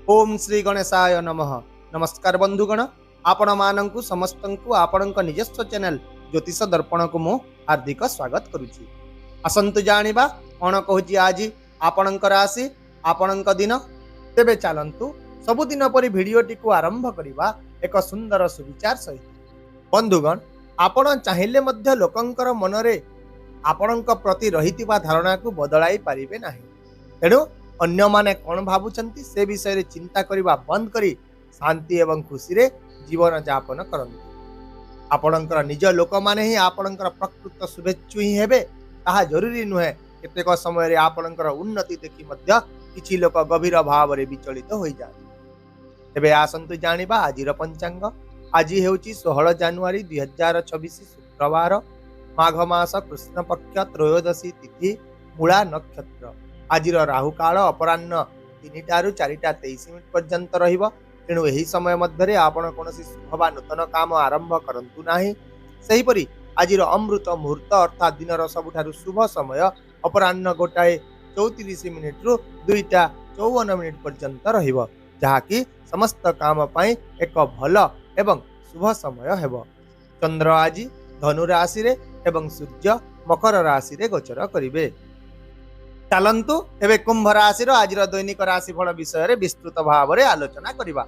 ओम श्री गणेशाय नमः। नमस्कार बंधुगण, आपण मानंकु समस्तंकु आपणक निजस्व चैनल ज्योतिष दर्पण को मु हार्दिक स्वागत करुछि। आसंतु जानिबा कोन कहूछि आज आपणक राशि आपणक दिन। तेबे चलंतु सबुदिन परि भिडियोटी को आरंभ करिबा एक सुंदर सुविचार सहित। बंधुगण, आपण चाहिले मध्य लोकंकर मनरे आपणक प्रति रहितिबा धारणा को बदलाई पारिबे नाही। तेणु अन्य माने कौन भावुचंती से विषय चिंता करने बंद करी शांति एवं खुशी रे जीवन यापन करंतु। आपणकर निज लोक माने ही आपणकर प्रकृत शुभेच्छु ही हेबे ताहा जरूरी नुहे। केतेक समय रे आपणकर उन्नति देखि मध्य किछि लोक गभीर भाव रे विचलित होई जाय। तेबे आसंतु जानिबा आजिर पंचांग। आज हेउची 16 जनवरी 2026 शुक्रवार, माघ मास कृष्ण पक्ष त्रयोदशी तिथि मूला नक्षत्र। आज राहु काल अपराह्न 3टा रु 4टा 23 मिनिट पर्यंत रहिबो। तेणु एही समय मध्य आपण कोनोसी शुभ बा नूतन काम आरंभ करंतु नाही। सही परि आजिर अमृत मुहूर्त अर्थात दिनर सबुठारु शुभ समय अपराह्न 1टा 34 मिनिट रु 2टा 54 मिनिट पर्यंत रहिबो, जहाकी समस्त काम पई एक भल एवं शुभ समय हेबो। चंद्र आज धनु राशि रे एवं सूर्य मकर राशि रे गोचर करिवे। चलंतु एबे कुंभ राशि आज दैनिक राशिफल विषय विस्तृत भाव में आलोचना करिबा।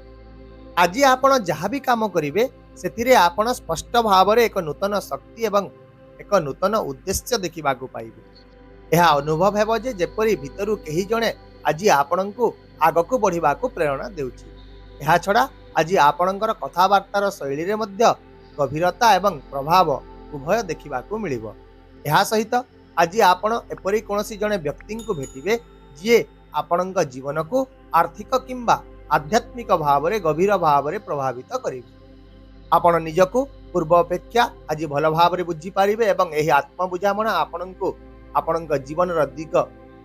आज आपण जहाँ भी काम करिवे सेतिरे आपण स्पष्ट भाव में एक नूतन शक्ति एवं एक नूतन उद्देश्य देखा पाइबे। यह अनुभव हेबो जे जेपरि भितरु केही जणे आज आपणंकु आगकु बढ़िबाकु प्रेरणा देउछि। यह छड़ा आज आपणंकर कथावार्तार शैली रे मध्य गभीरता एवं प्रभाव उभय देखिबाकु मिलिबो। यह सहित आज आपण एपरी कोनोसी जणे व्यक्ति को भेटिबे जे आपणक जीवन को आर्थिक किंबा आध्यात्मिक भाव में गभीर भाव में प्रभावित करिवे। आपण निजको पूर्व अपेक्षा आज भल भाव में बुझी पारिबे एवं एही आत्म बुझामणा आपणको आपणक जीवन र दिग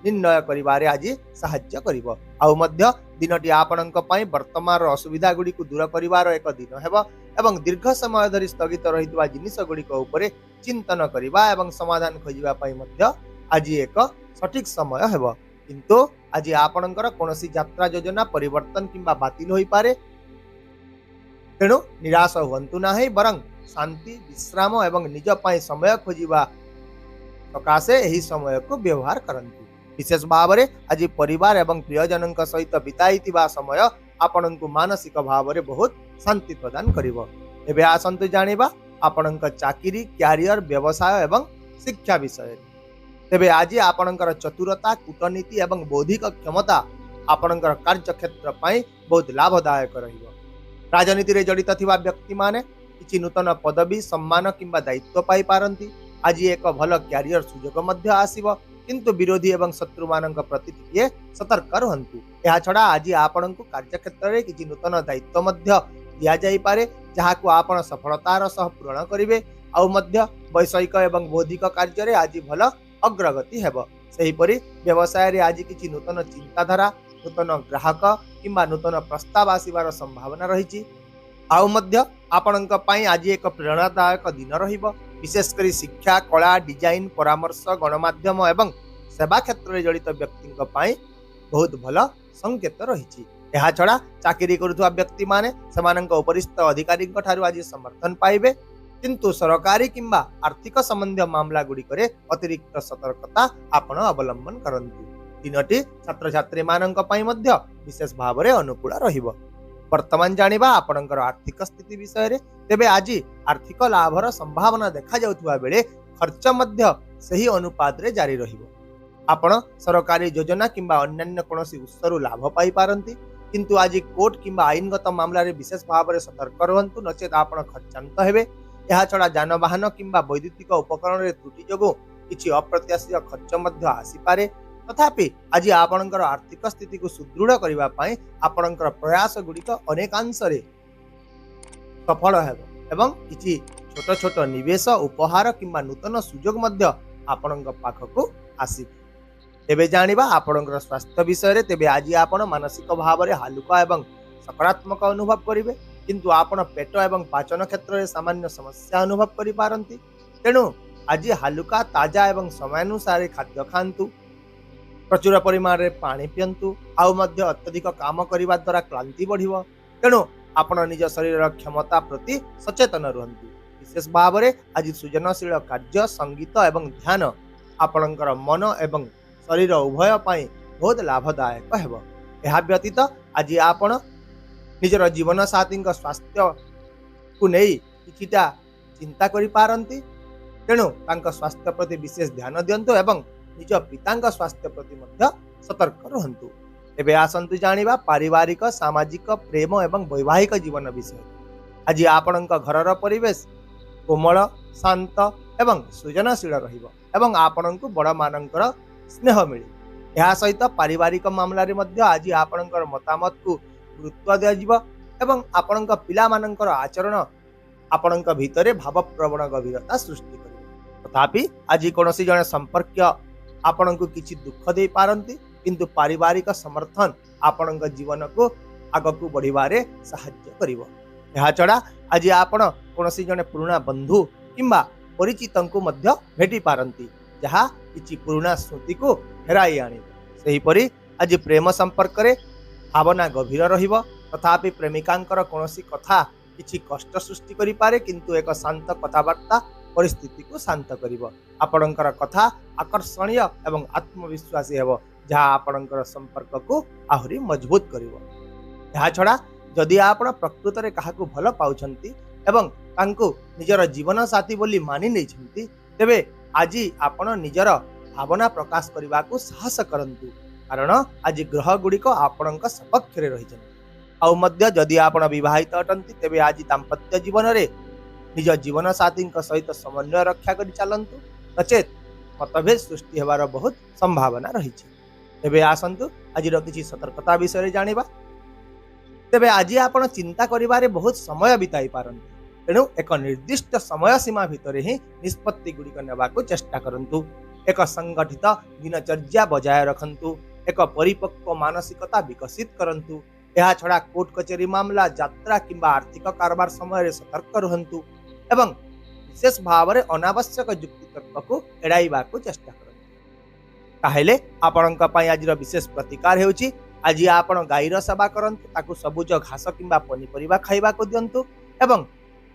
निर्णय करिबारे आज सहाय्य करिवो। आउ मध्य दिनटी आपणक पई वर्तमान असुविधा गुडी को दूर करिवार एक दिन हेबो एवं दीर्घ समय धरि स्थगित रहितबा जिनिस गुडी को ऊपर चिंतन करिबा एवं समाधान खोजिबा पई मध्य आज एक सठिक समय हेबो। किंतु आज आपणकर कोनोसी यात्रा योजना परिवर्तन किंबा बातिल होई पारे। तेणु निराश हुअन्तु नाही, बरं शांति विश्राम एवं निज पई समय खोजिबा सकाशे एही समय को व्यवहार करंतु। विशेष भाव में आज परिवार एवं प्रियजन सहित बिताइतिबा समय आपणको मानसिक भाव में बहुत शांति प्रदान करिवो। एबे आसंतु जानिबा आपणक चाकरी क्यारियर व्यवसाय एवं शिक्षा विषय। तेबे आज आपणकर चतुरता कूटनीति एवं बौद्धिक क्षमता आपणकर कार्यक्षेत्र पई बहुत लाभदायक रहिबो। राजनीति रे जड़ित थिबा व्यक्ति माने किछि नूतन पदवी सम्मान किंबा दायित्व पाई पारंती। आज एक भल क्यारियर सुजोग मध्य आसीबो, किंतु विरोधी एवं शत्रु मानक प्रति टिके सतर्क रहंतु। यह छड़ा आज आपणको कार्यक्षेत्र रे किछि नूतन दायित्व मध्य दिया जाई पारे, जहाको आपण सफलतार सह पूर्ण करिवे। आउ मध्य वैषयिक एवं बौद्धिक कार्य रे आज भल अग्रगति हेबो। सही परि व्यवसाय रे आज किछि नूतन चिंताधारा नूतन ग्राहक किंबा नूतन प्रस्ताव आसीबार संभावना रहिछि। आउ मध्य आपणक पई आज एक प्रेरणादायक दिन रहिबो। विशेषकर शिक्षा कला डिजाइन परामर्श गणमाध्यम एवं सेवा क्षेत्र में जड़ित व्यक्ति बहुत भल संकेत रही। यह छड़ा चाकरी करुवा व्यक्ति माने समानक उपरिस्थ अधिकारी आज समर्थन पाइबे, किंतु सरकारी किंबा आर्थिक संबंधी मामला गुड़िक अतिरिक्त सतर्कता आपण अवलंबन करंतु। दिनटी छात्र छात्री मानक पई मध्य विशेष भाव में अनुकूल रहिबो। वर्तमान जानिबा आपणकर आर्थिक स्थिति विषय रे। तेबे आज आर्थिक लाभर संभावना देखा जाउथुवा बेले खर्च मध्य सही अनुपात रे जारी रहिबो। आपण सरकारी योजना किंबा अन्य कोनोसी उत्सरु लाभ पाई पारंती, किंतु आज कोर्ट किंबा आईनगत मामला रे विशेष भाव में सतर्क रहंतु, नचेत आपण खर्चांत हेबे। यह छड़ा जानवाहन किंबा वैद्युतिक उपकरण रे त्रुटि जोगु किछि अप्रत्याशित खर्च मध्य आसी पारे। तथापि आज आपणकर आर्थिक स्थिति को सुदृढ़ करबा पई आपणकर प्रयास गुड़िक अनेकांश रे सफल हेबो एवं किछि छोट छोट निवेश उपहार किंबा नूतन सुजोग मध्य आपणक पाखकु आसीबे। तेबे जानिबा आपणकर स्वास्थ्य विषय रे। तेबे आज आपण मानसिक भाव में हालुका एवं सकारात्मक अनुभव करिवे, किंतु आपण पेट एवं पाचन क्षेत्र में सामान्य समस्या अनुभव करि पारंती। तेणु आज हालुका ताजा एवं समयानुसार खाद्य खांतु। प्रचुर परिमाण में पानी पियंतु आउ मध्य अत्यधिक काम करने द्वारा क्लांति बढ़िव तेणु आपण निज शरीर क्षमता प्रति सचेतन रुहतु। विशेष भाव में आज सृजनशील कार्य संगीत एवं ध्यान आपणकर मन एवं शरीर उभय पाई बहुत लाभदायक हेब। यह व्यतीत आज आपण निजर जीवन साथी स्वास्थ्य को नहीं किछिटा चिंता करि पारंती तेणु तांका स्वास्थ्य प्रति विशेष ध्यान दियंतु एवं निज पितांका स्वास्थ्य प्रति मध्य सतर्क रहंतु। एबे आसंतु जानिबा पारिवारिक सामाजिक प्रेम एवं वैवाहिक जीवन विषय। आज आपणक घरर परिवेश कोमल शांत एवं सृजनशील रहिबो एवं आपणक बड़ मानकर स्नेह मिले। यह सहित पारिवारिक मामला रे मध्य आज आपणकर मतामत को गुरुत्व दिया एवं आपणक पिला मानकर आचरण आपणक भितरे भावप्रवण गभीरता सृष्टि करिबो। तथापि आज कोनोसी जने संपर्क आपणक किछि दुख दे पारंती किंतु पारिवारिक समर्थन आपणक जीवन को आगकू बढ़िबारे सहाय्य करिबो। यह छड़ा आज आपण कोनोसी जने पुराना बंधु किंबा परिचितंकु मध्य भेटी पारंती जहा किछि पुराना स्मृति को फेराई आनी। सही परि आज प्रेम संपर्क रे भावना गभीर रहिबो तथापि प्रेमिकांकर कोनोसी कथा किछि कष्ट सृष्टि करि पारे किंतु एक शांत कथावार्ता परिस्थिति को शांत करिवो। आपणकर कथा आकर्षणीय एवं आत्मविश्वासी हेबो जहा आपणकर संपर्क को आहुरी मजबूत करिवो। यह छड़ा जदि आपण प्रकृत रे काहाकू भल पाउछंती एवं तांको निजर जीवन साथी बोली मानि नै छंती तेबे आज आपण निजर भावना प्रकाश करने को साहस करंतु कारण आज ग्रह गुड़िक आपणक सपक्ष रे रही आउ मध्य जदि आपण विवाहित अटंती तेबे आज दाम्पत्य जीवन रे निज जीवन साथी सहित समन्वय रक्षा कर चलंतु नचेत मतभेद सृष्टि हेबार बहुत संभावना रही। तेबे आसंतु आज किछि सतर्कता विषय जानिबा। तेबे आज आपण चिंता करिबारे बहुत समय बिताई पारंतु तेणु एक निर्दिष्ट समय सीमा भितर ही निष्पत्ति गुड़िक नेबाको चेष्टा करंतु। एक संगठित दिनचर्या बजाय रखंतु एक परिपक्व मानसिकता विकसित करंतु। यह छड़ा कोर्ट कचेरी मामला यात्रा किंबा आर्थिक कारोबार समय सतर्क रहंतु एवं विशेष भाव में अनावश्यक युक्ति तर्क को एड़ाइबा को चेष्टा करंतु। ताहेले आपणक पई आज विशेष प्रतिकार हेउची आज आपण गाईर सेवा करंतु ताकू सबुज घास किंबा पनीपरिबा खाइबा को दियंतु एवं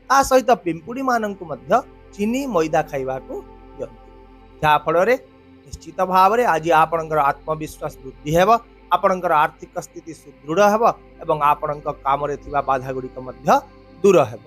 ता सहित पिंपुड़ी माननकु मध्य चीनी मैदा खाइबा को दियंतु जा फल रे निश्चित भाव में आज आपणकर आत्मविश्वास वृद्धि हेब आपणकर आर्थिक स्थिति सुदृढ़ हेब एवं आपणक काम रे थिबा बाधा गुड़िक मध्य दूर हेब।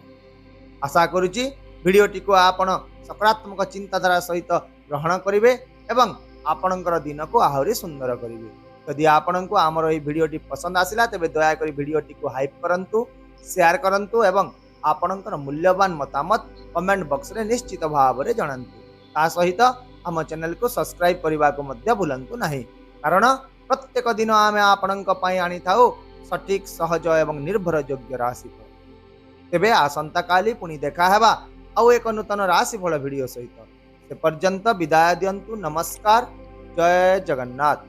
आशा करुची भिडियोटी को आपण सकारात्मक चिंताधारा सहित ग्रहण करिवे एवं आपणकर दिन को आहुरी सुंदर करिवे। यदि आपणको आमर एई भिडियोटी पसंद आसिला तेबे दया करी भिडियोटी को हाइप करंतु शेयर करंतु एवं आपणकर मूल्यवान मतामत कमेंट बॉक्स रे निश्चित भाव में जणांतु। ता सहित आम चैनल को सब्सक्राइब करने को मध्य भूलंतु नहीं कारण प्रत्येक दिन आम आपणक पई आनी थाउ सटीक सहज एवं निर्भर योग्य राशिफल। तेबे आसंता काली पुणी देखा हेबा आउ एक नूतन राशिफल भिडियो सहित। से पर्यंत विदाय दियंतु। नमस्कार। जय जगन्नाथ।